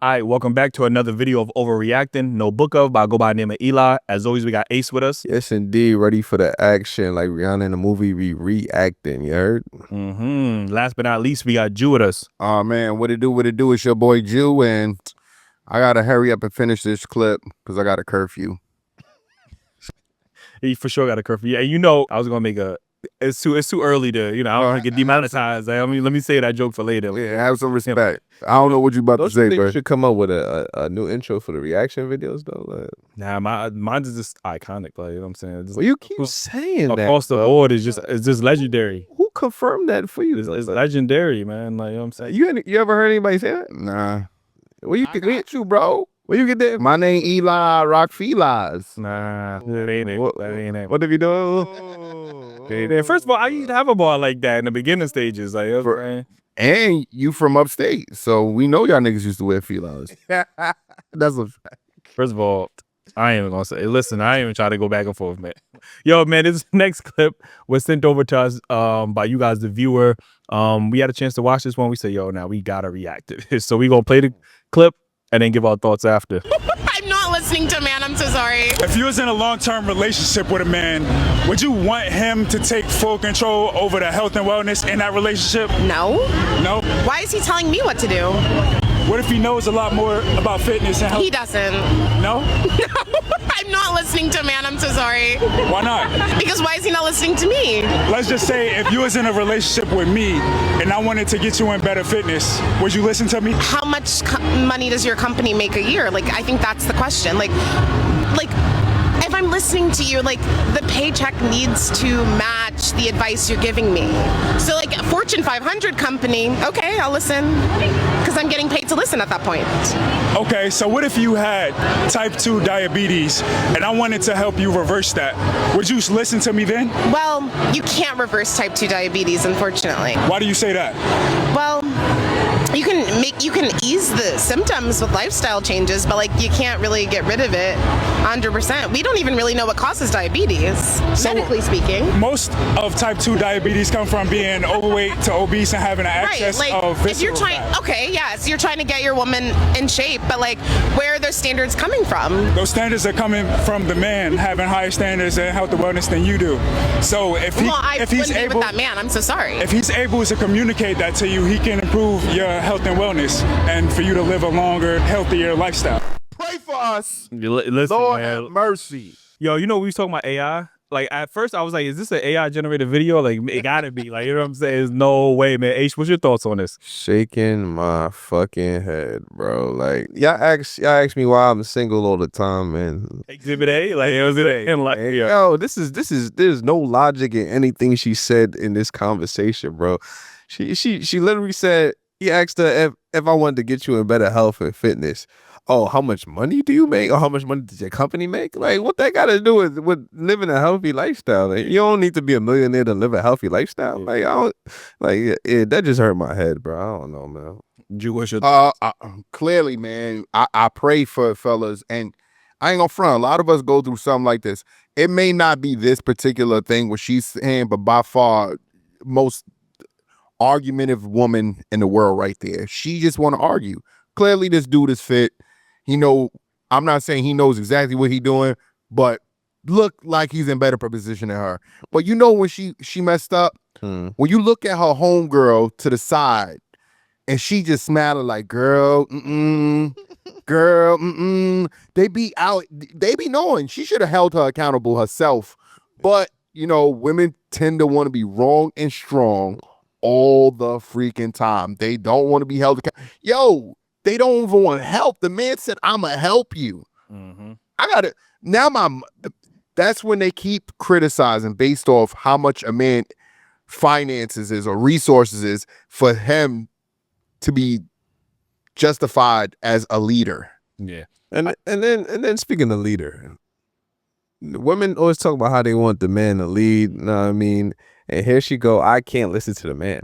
All right, welcome back to another video of Overreacting. No book of, but I go by the name of Eli. As always, we got Ace with us. Yes, indeed. Ready for the action. Like Rihanna in the movie, we reacting, you heard? Last but not least, we got Jew with us. Oh, man, what it do? It's your boy Jew, and I got to hurry up and finish this clip because I got a curfew. He for sure got a curfew. Yeah, you know, I was going to make a... It's too early to, you know, I don't want to get demonetized. I mean, let me say that joke for later. Yeah, have some respect. I don't know what you about to say, bro. You should come up with a new intro for the reaction videos, though. Like, nah, mine is just iconic. Like, you know what I'm saying? Just, well, you keep saying that. Across the board is just legendary. Who confirmed that for you? It's legendary, man. Like, you know what I'm saying? You ever heard anybody say that? Nah. Well, you can get you, bro. Where you get that? My name Eli Rock Felines. Nah, that ain't it. That ain't it. What have you done? First of all, I used to have a bar like that in the beginning stages. Like, you know what I'm saying? And you from upstate, so we know y'all niggas used to wear felines. That's a fact. First of all, I ain't even gonna say. Listen, I ain't even trying to go back and forth, man. Yo, man, this next clip was sent over to us by you guys, the viewer. We had a chance to watch this one. We said, yo, now we gotta react to this. So we gonna play the clip and then give our thoughts after. I'm not listening to a man, I'm so sorry. If you was in a long-term relationship with a man, would you want him to take full control over the health and wellness in that relationship? No. No? Why is he telling me what to do? What if he knows a lot more about fitness and health? He doesn't. No? I'm not listening to a man, I'm so sorry. Why not? Because why is he not listening to me? Let's just say if you was in a relationship with me and I wanted to get you in better fitness, would you listen to me? How much money does your company make a year? Like, I think that's the question. Like, if I'm listening to you, like, the paycheck needs to match the advice you're giving me. So, like, a Fortune 500 company, okay, I'll listen, because I'm getting paid to listen at that point. Okay, so what if you had type 2 diabetes and I wanted to help you reverse that? Would you listen to me then? Well, you can't reverse type 2 diabetes, unfortunately. Why do you say that? Well, you can ease the symptoms with lifestyle changes, but like you can't really get rid of it 100%. We don't even really know what causes diabetes, medically speaking. Most of type 2 diabetes come from being overweight to obese and having an excess of visceral if you're trying, fat. okay, yes, you're trying to get your woman in shape, but like, where are those standards coming from? Those standards are coming from the man having higher standards in health and wellness than you do. So if he's able, with that man, I'm so sorry. If he's able to communicate that to you, he can improve your health and wellness and for you to live a longer, healthier lifestyle. Pray for us. Listen, Lord man. have mercy. Yo, you know, we was talking about AI. Like, at first, I was like, is this an AI generated video? Like, it gotta be. Like, you know what I'm saying? There's no way, man. H, what's your thoughts on this? Shaking my fucking head, bro. Like, y'all ask me why I'm single all the time, man. Exhibit A? Like, it was it? And like, Yo, there's no logic in anything she said in this conversation, bro. She literally said, he asked her if I wanted to get you in better health and fitness. Oh, how much money do you make? Or how much money does your company make? Like, what that got to do with living a healthy lifestyle? Like, you don't need to be a millionaire to live a healthy lifestyle. Like, that just hurt my head, bro. I don't know, man. Drew, what's your Clearly, man, I pray for fellas, and I ain't gonna front. A lot of us go through something like this. It may not be this particular thing what she's saying, but by far, most argumentative woman in the world right there. She just want to argue. Clearly, this dude is fit. I'm not saying he knows exactly what he's doing, but look like he's in better position than her. But you know when she messed up? When you look at her homegirl to the side and she just smiling like, girl, girl, they be knowing she should have held her accountable herself. But, you know, women tend to want to be wrong and strong all the freaking time. They don't want to be held accountable. Yo, they don't even want help. The man said, I'ma help you. That's when they keep criticizing based off how much a man finances is or resources is for him to be justified as a leader. Yeah. And then speaking of leader, women always talk about how they want the man to lead, you know what I mean? And here she go, I can't listen to the man.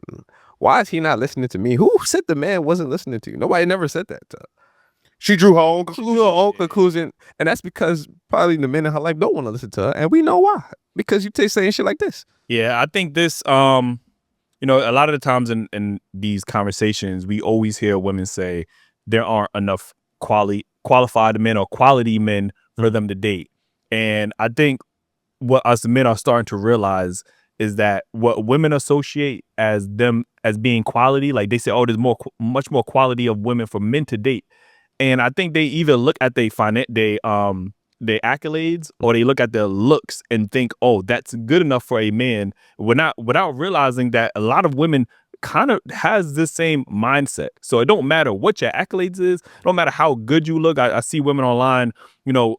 Why is he not listening to me? Who said the man wasn't listening to you? Nobody never said that to her. She drew her own conclusion. And that's because probably the men in her life don't want to listen to her. And we know why. Because you take saying shit like this. Yeah, I think this, you know, a lot of the times in these conversations, we always hear women say, there aren't enough qualified men or quality men for them to date. And I think what us men are starting to realize is that what women associate as being quality, like they say, oh, there's much more quality of women for men to date. And I think they either look at their accolades, or they look at their looks and think, oh, that's good enough for a man, without realizing that a lot of women kind of has this same mindset. So it don't matter what your accolades is, it don't matter how good you look. I see women online,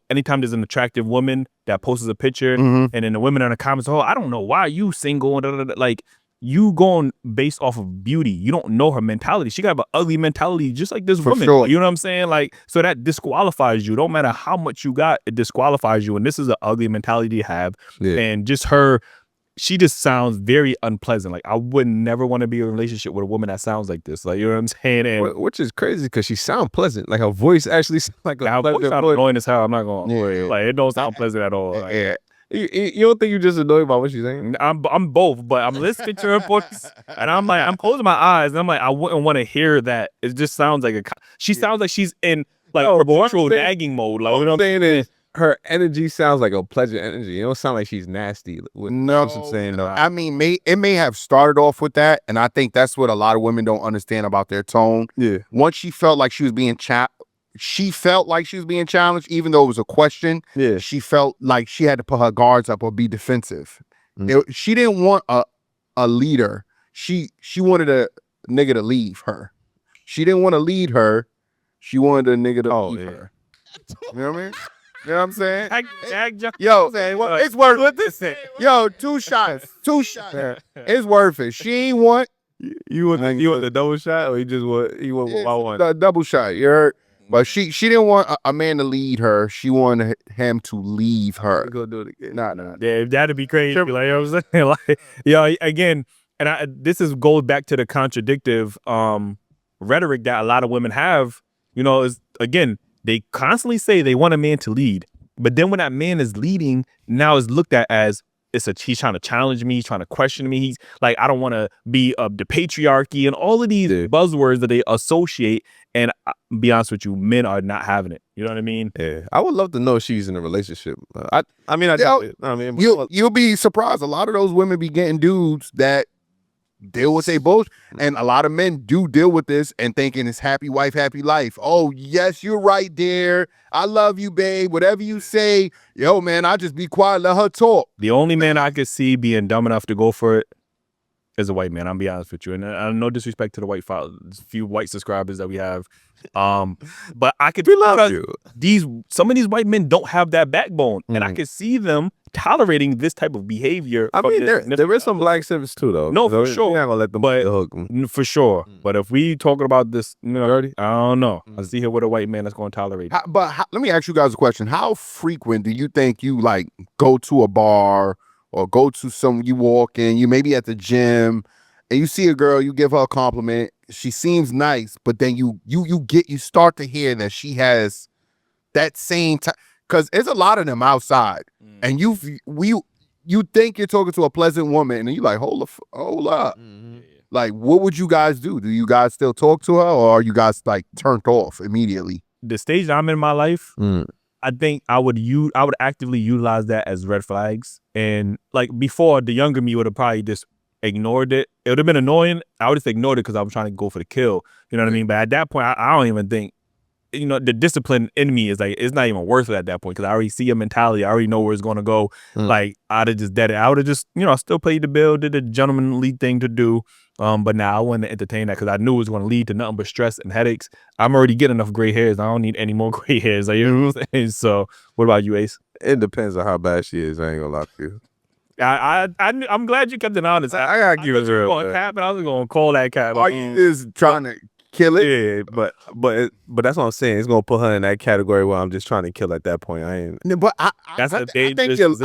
anytime there's an attractive woman that posts a picture, and then the women in the comments, oh, I don't know why you single, like, you going based off of beauty. You don't know her mentality. She got an ugly mentality just like this woman. Sure. You know what I'm saying? Like, so that disqualifies you. Don't matter how much you got, it disqualifies you. And this is an ugly mentality to have. Yeah. And just she just sounds very unpleasant. Like, I would never want to be in a relationship with a woman that sounds like this. Like, you know what I'm saying? And which is crazy because she sounds pleasant. Like her voice actually sounds like a her voice sounds annoying as hell. I'm not going to like, it don't sound pleasant at all. Like, yeah. You don't think you're just annoyed by what she's saying? I'm both, but I'm listening to her voice, and I'm like, I'm closing my eyes, and I'm like, I wouldn't want to hear that. It just sounds like she sounds like she's in like perpetual nagging mode. Like, what I'm saying is, her energy sounds like a pleasant energy. It don't sound like she's nasty. No, I'm saying, though. I mean, it may have started off with that, and I think that's what a lot of women don't understand about their tone. Yeah. Once she felt like she was being challenged, even though it was a question. Yeah. She felt like she had to put her guards up or be defensive. She didn't want a leader. She wanted a nigga to leave her. She didn't want to lead her. She wanted a nigga to leave her. You know what I mean? You know what I'm saying? Yo, it's worth it. Yo, 2 shots. 2 shots. It's worth it. She ain't want. You want the double shot, or you want one? The double shot. You heard? But she didn't want a man to lead her. She wanted him to leave her. Go do it again. Nah. Yeah, that'd be crazy. Like, you know what I'm saying? Like, again, and this goes back to the contradictive rhetoric that a lot of women have. Is, again, they constantly say they want a man to lead, but then when that man is leading, now is looked at as he's trying to challenge me, he's trying to question me. He's like, I don't want to be the patriarchy and all of these buzzwords that they associate. And be honest with you, men are not having it. You know what I mean? Yeah, I would love to know if she's in a relationship. You'll be surprised. A lot of those women be getting dudes that deal with their bullshit, and a lot of men do deal with this and thinking it's happy wife, happy life. Oh yes, you're right there. I love you, babe. Whatever you say, yo, man, I just be quiet, let her talk. The only man I could see being dumb enough to go for it is a white man. I'm be honest with you, and no disrespect to the few white subscribers that we have, but I could. We love you. Some of these white men don't have that backbone, and I could see them tolerating this type of behavior. I mean, there is some black civics too, though. No, for sure. You're not gonna let them hook them. For sure. But if we talking about this, I don't know. I see here with a white man that's going to tolerate it. Let me ask you guys a question. How frequent do you think you like go to a bar or go to you walk in, you maybe at the gym, and you see a girl, you give her a compliment, she seems nice, but then you start to hear that she has that same time, because there's a lot of them outside, and you think you're talking to a pleasant woman, and you're like, hold up. Like, what would you guys do? Do you guys still talk to her, or are you guys like turned off immediately? The stage I'm in my life, I think I would actively utilize that as red flags. And like before, the younger me would have probably just ignored it. It would have been annoying. I would just ignored it because I was trying to go for the kill. You know what I mean? But at that point, I don't even think, the discipline in me is like, it's not even worth it at that point, because I already see a mentality. I already know where it's going to go. Like, I'd have just dead it. I would have just, still played the bill, did the gentlemanly thing to do. But now I wanted to entertain that because I knew it was going to lead to nothing but stress and headaches. I'm already getting enough gray hairs. I don't need any more gray hairs. Like, you know what I'm saying? So what about you, Ace? It depends on how bad she is. I ain't gonna lie to you. I'm glad you kept it honest. I gotta give it real. I was going to call that cat. Are you just trying to kill it? Yeah, but that's what I'm saying. It's gonna put her in that category where I'm just trying to kill at that point. I ain't. But I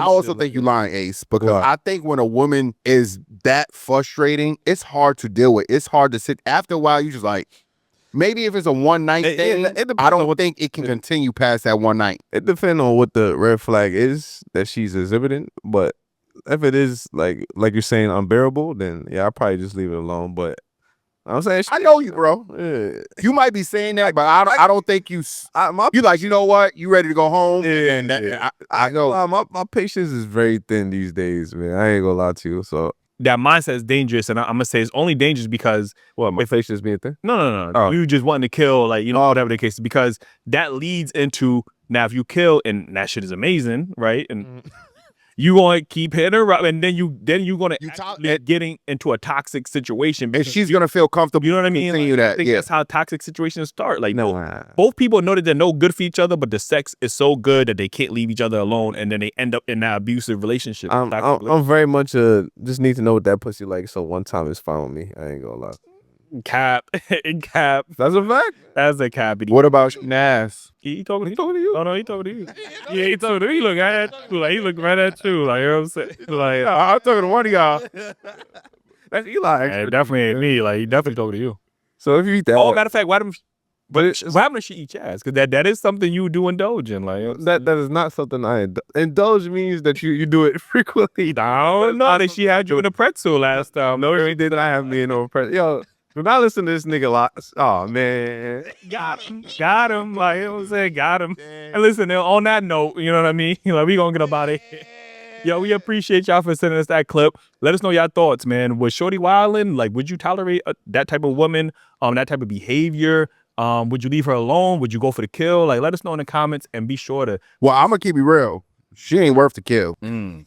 also think you're lying, Ace, because I think when a woman is that frustrating, it's hard to deal with. It's hard to sit. After a while, you just like, maybe if it's a one night thing, I don't think it can continue past that one night. It depends on what the red flag is that she's exhibiting, but if it is like you're saying unbearable, then yeah, I'll probably just leave it alone. But I'm saying I know you, bro. Yeah. You might be saying that, but I don't think you. You like, you know what? You ready to go home? Yeah, And that, yeah. I know. My patience is very thin these days, man. I ain't gonna lie to you. So That mindset is dangerous, and I'm gonna say it's only dangerous because my patience being thin? no. Oh. You just wanting to kill, like, you know, whatever the case is, because that leads into, now if you kill and that shit is amazing, right? And you gonna keep hitting her up, and then you gonna getting into a toxic situation, And she's gonna feel comfortable. you know what I mean? Continue Like, I that. think Yeah. that's how toxic situations start. Like, No, both people know that they're no good for each other, but the sex is so good that they can't leave each other alone, and then they end up in that abusive relationship. I'm very much just need to know what that pussy like. So one time is fine with me. I ain't gonna lie. Cap. Cap. That's a fact. That's a cap. What about Nas? He talking to you? Oh no, he talking to you. Yeah, he talking to you. He look at you. Like, he look right at you. Like, you know what I'm saying? Like, I'm talking to one of y'all. That's Eli. it definitely ain't me. Like, he definitely talking to you. So if you eat that, Oh, matter of fact, why them? but it's, What happened to she eat your ass? Because that is something you do indulge in. Like, that is not something I indulge. Means that you do it frequently. I don't know that she had you in a pretzel last time. No, she did not have me in no pretzel. Yo, do not listen to this nigga lots. Oh man, Got him. Like, you know what I'm saying? Got him. And listen, on that note, you know what I mean? Like, we gonna get up out of here. Yo, we appreciate y'all for sending us that clip. Let us know y'all thoughts, man. Was Shorty wildin'? Like, would you tolerate that type of woman, that type of behavior? Would you leave her alone? Would you go for the kill? Like, let us know in the comments, and be sure to. Well, I'm gonna keep it real. She ain't worth the kill.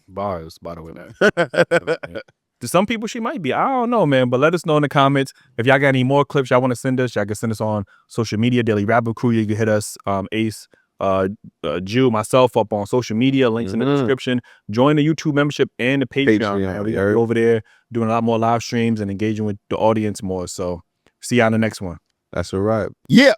Bars, by the way, man. To some people, she might be. I don't know, man. But let us know in the comments. If y'all got any more clips y'all want to send us, y'all can send us on social media, DailyRapUpCrew. You can hit us, Ace, Jew, myself, up on social media. Links in the description. Join the YouTube membership and the Patreon. Man. We're over there doing a lot more live streams and engaging with the audience more. So see y'all in the next one. that's all right. Yeah.